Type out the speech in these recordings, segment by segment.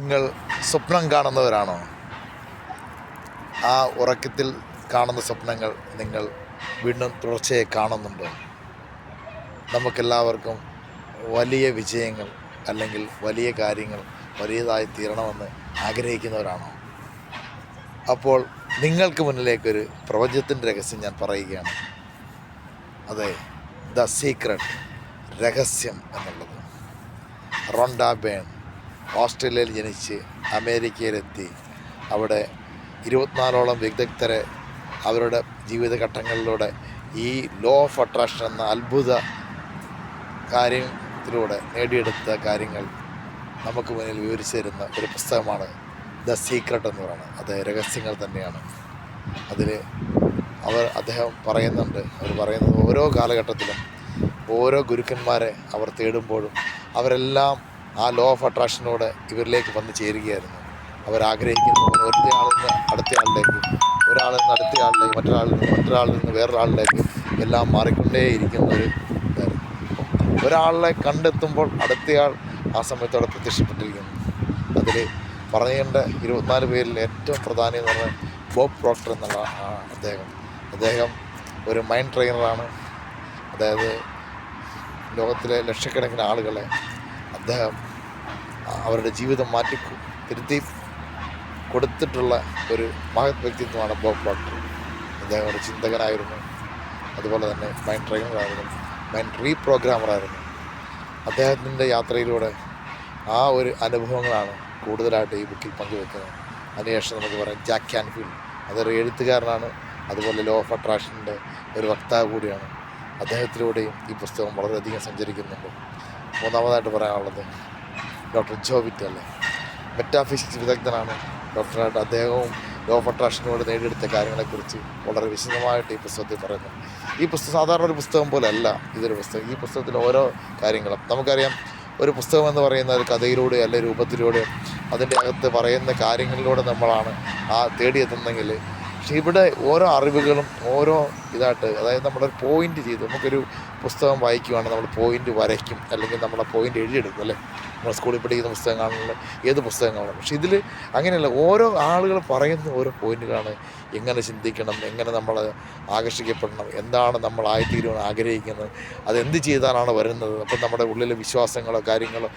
നിങ്ങൾ സ്വപ്നം കാണുന്നവരാണോ? ആ ഉറക്കത്തിൽ കാണുന്ന സ്വപ്നങ്ങൾ നിങ്ങൾ വീണ്ടും തുടർച്ചയായി കാണുന്നുണ്ടോ? നമുക്കെല്ലാവർക്കും വലിയ വിജയങ്ങൾ അല്ലെങ്കിൽ വലിയ കാര്യങ്ങൾ വലിയതായി തീരണമെന്ന് ആഗ്രഹിക്കുന്നവരാണോ? അപ്പോൾ നിങ്ങൾക്ക് മുന്നിലേക്കൊരു പ്രപഞ്ചത്തിൻ്റെ രഹസ്യം ഞാൻ പറയുകയാണ്. അതെ, ദ സീക്രട്ട്, രഹസ്യം എന്നുള്ളത്. റോണ്ട ബേൺ ഓസ്ട്രേലിയയിൽ ജനിച്ച് അമേരിക്കയിലെത്തി അവിടെ 24ഓളം വിദഗ്ധരെ അവരുടെ ജീവിതഘട്ടങ്ങളിലൂടെ ഈ ലോ ഓഫ് അട്രാക്ഷൻ എന്ന അത്ഭുത കാര്യത്തിലൂടെ നേടിയെടുത്ത കാര്യങ്ങൾ നമുക്ക് മുന്നിൽ വിവരിച്ചു തരുന്ന ഒരു പുസ്തകമാണ് ദ സീക്രട്ട് എന്ന് പറയുന്നത്. അത് രഹസ്യങ്ങൾ തന്നെയാണ്. അതിൽ അദ്ദേഹം പറയുന്നത് ഓരോ കാലഘട്ടത്തിലും ഓരോ ഗുരുക്കന്മാരെ അവർ തേടുമ്പോഴും അവരെല്ലാം ആ ലോ ഓഫ് അട്രാക്ഷനോടെ ഇവരിലേക്ക് വന്ന് ചേരുകയായിരുന്നു. അവരാഗ്രഹിക്കുന്നു ഒരാളിൽ നിന്ന് അടുത്തയാളിലേക്ക്, ഒരാളിൽ നിന്ന് അടുത്തയാളിലേക്ക്, മറ്റൊരാളിൽ നിന്ന് വേറൊരാളിലേക്ക് എല്ലാം മാറിക്കൊണ്ടേയിരിക്കുന്ന ഒരു ഇതായിരുന്നു. ഒരാളെ കണ്ടെത്തുമ്പോൾ അടുത്തയാൾ ആ സമയത്തോടെ പ്രത്യക്ഷപ്പെട്ടിരിക്കുന്നു. അതിൽ പറയേണ്ട 24 പേരിൽ ഏറ്റവും പ്രധാനം എന്ന് പറഞ്ഞാൽ ബോബ് പ്രോക്ടർ എന്നുള്ള അദ്ദേഹം ഒരു മൈൻഡ് ട്രെയിനറാണ്. അതായത് ലോകത്തിലെ ലക്ഷക്കണക്കിന് ആളുകളെ അദ്ദേഹം അവരുടെ ജീവിതം തിരുത്തി കൊടുത്തിട്ടുള്ള ഒരു മഹത് വ്യക്തിത്വമാണ് ബോബ് പ്രോക്ടർ. അദ്ദേഹം ഒരു ചിന്തകനായിരുന്നു, അതുപോലെ തന്നെ മൈൻഡ് ട്രെയിനറായിരുന്നു, മൈൻഡ് റീപ്രോഗ്രാമറായിരുന്നു. അദ്ദേഹത്തിൻ്റെ യാത്രയിലൂടെ ആ ഒരു അനുഭവങ്ങളാണ് കൂടുതലായിട്ട് ഈ ബുക്കിൽ പങ്കുവെക്കുന്നത്. അതിനുശേഷം നമുക്ക് പറയാം ജാക്ക് കാൻഫീൽഡ്, അതൊരു എഴുത്തുകാരനാണ്, അതുപോലെ ലോ ഓഫ് അട്രാക്ഷൻ്റെ ഒരു വക്താവ് കൂടിയാണ്. അദ്ദേഹത്തിലൂടെയും ഈ പുസ്തകം വളരെയധികം സഞ്ചരിക്കുന്നുണ്ട്. മൂന്നാമതായിട്ട് പറയാനുള്ളത് ഡോക്ടർ ജോ വിറ്റൽ, മെറ്റാഫിസിക്സ് വിദഗ്ധനാണ് ഡോക്ടറായിട്ട്. അദ്ദേഹവും ലോ ഓഫ് അട്രാക്ഷനോട് നേടിയെടുത്ത കാര്യങ്ങളെക്കുറിച്ച് വളരെ വിശദമായിട്ട് ഈ പുസ്തകത്തിൽ പറയുന്നു. ഈ പുസ്തകം സാധാരണ ഒരു പുസ്തകം പോലെ അല്ല ഇതൊരു പുസ്തകം. ഈ പുസ്തകത്തിൽ ഓരോ കാര്യങ്ങളും നമുക്കറിയാം. ഒരു പുസ്തകം എന്ന് പറയുന്ന ഒരു കഥയിലൂടെ അല്ലെ രൂപത്തിലൂടെ അതിൻ്റെ അകത്ത് പറയുന്ന കാര്യങ്ങളിലൂടെ നമ്മളാണ് തേടിയെത്തുന്നെങ്കിൽ, പക്ഷേ ഇവിടെ ഓരോ അറിവുകളും ഓരോ ഇതായിട്ട്, അതായത് നമ്മളൊരു പോയിൻ്റ് ചെയ്ത് നമുക്കൊരു പുസ്തകം വായിക്കുകയാണെങ്കിൽ നമ്മൾ പോയിൻ്റ് വരയ്ക്കും, അല്ലെങ്കിൽ നമ്മളെ പോയിൻ്റ് എഴുതിയെടുക്കും അല്ലേ. നമ്മൾ സ്കൂളിൽ പഠിക്കുന്ന പുസ്തകങ്ങളാണല്ലോ, ഏത് പുസ്തകങ്ങളാണ്. പക്ഷേ ഇതിൽ അങ്ങനെയല്ല. ഓരോ ആളുകൾ പറയുന്ന ഓരോ പോയിൻ്റുകളാണ്. എങ്ങനെ ചിന്തിക്കണം, എങ്ങനെ നമ്മൾ ആകർഷിക്കപ്പെടണം, എന്താണ് നമ്മളായിത്തീരുവാൻ ആഗ്രഹിക്കുന്നത്, അതെന്ത് ചെയ്താലാണ് വരുന്നത്. അപ്പം നമ്മുടെ ഉള്ളിലെ വിശ്വാസങ്ങളോ കാര്യങ്ങളോ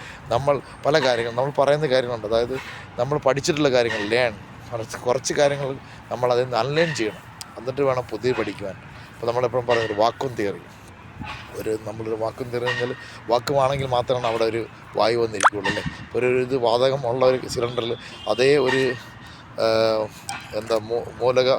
പല കാര്യങ്ങൾ നമ്മൾ പറയുന്ന കാര്യങ്ങളുണ്ട്. അതായത് നമ്മൾ പഠിച്ചിട്ടുള്ള കാര്യങ്ങൾ കുറച്ച് കാര്യങ്ങൾ നമ്മളതിൽ നിന്ന് അൺലേൺ ചെയ്യണം, എന്നിട്ട് വേണം പുതിയ പഠിക്കുവാൻ. അപ്പോൾ നമ്മളെപ്പോഴും പറയുന്നൊരു വാക്വം തിയറി, നമ്മളൊരു വാക്വം തിയറി എന്നാൽ വാക്കുവാണെങ്കിൽ മാത്രമാണ് അവിടെ ഒരു വായു വന്നിരിക്കുകയുള്ളൂ അല്ലേ. ഒരു വാതകം ഉള്ള ഒരു സിലിണ്ടറിൽ അതേ ഒരു മൂലക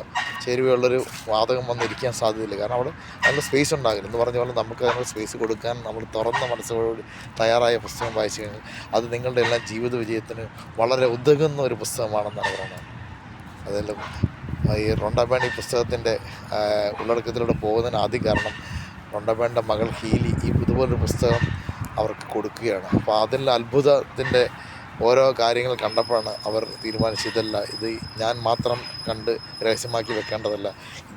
ചേരുവയുള്ളൊരു വാതകം വന്നിരിക്കാൻ സാധ്യതയില്ല. കാരണം അവിടെ നല്ല സ്പേസ് ഉണ്ടാകില്ല. എന്ന് പറഞ്ഞ പോലെ നമുക്ക് അതിനുള്ള സ്പേസ് കൊടുക്കാൻ നമ്മൾ തുറന്ന മനസ്സോട് തയ്യാറായ പുസ്തകം വായിച്ചു കഴിഞ്ഞാൽ അത് നിങ്ങളുടെ എല്ലാം ജീവിത വിജയത്തിന് വളരെ ഉതകുന്ന ഒരു പുസ്തകമാണെന്നാണ് പറയുന്നത്. അതെല്ലാം ഈ റോണ്ട ബേൺ ഈ പുസ്തകത്തിൻ്റെ ഉള്ളടക്കത്തിലൂടെ പോകുന്നതിന് ആദ്യ കാരണം റോണ്ട ബേണിൻ്റെ മകൾ ഹീലി ഇതുപോലൊരു പുസ്തകം അവർക്ക് കൊടുക്കുകയാണ്. അപ്പോൾ അതിൽ അത്ഭുതത്തിൻ്റെ ഓരോ കാര്യങ്ങൾ കണ്ടപ്പോഴാണ് അവർ തീരുമാനിച്ചതല്ല, ഇത് ഞാൻ മാത്രം കണ്ട് രഹസ്യമാക്കി വെക്കേണ്ടതല്ല,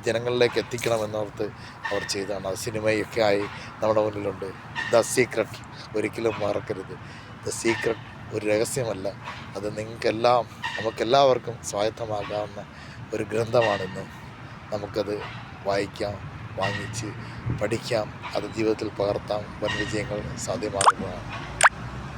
ജനങ്ങളിലേക്ക് എത്തിക്കണമെന്നോർത്ത് അവർ ചെയ്തതാണ്. അത് സിനിമയൊക്കെ ആയി നമ്മുടെ മുന്നിലുണ്ട്. ദ സീക്രട്ട് ഒരിക്കലും മറക്കരുത്. ദ സീക്രട്ട് ഒരു രഹസ്യമല്ല, അത് നമുക്കെല്ലാവർക്കും സ്വായത്തമാകാവുന്ന ഒരു ഗ്രന്ഥമാണിന്ന്. നമുക്കത് വായിക്കാം, വാങ്ങിച്ച് പഠിക്കാം, അത് ജീവിതത്തിൽ പകർത്താം, വൻ വിജയങ്ങൾ സാധ്യമാകുന്നതാണ്.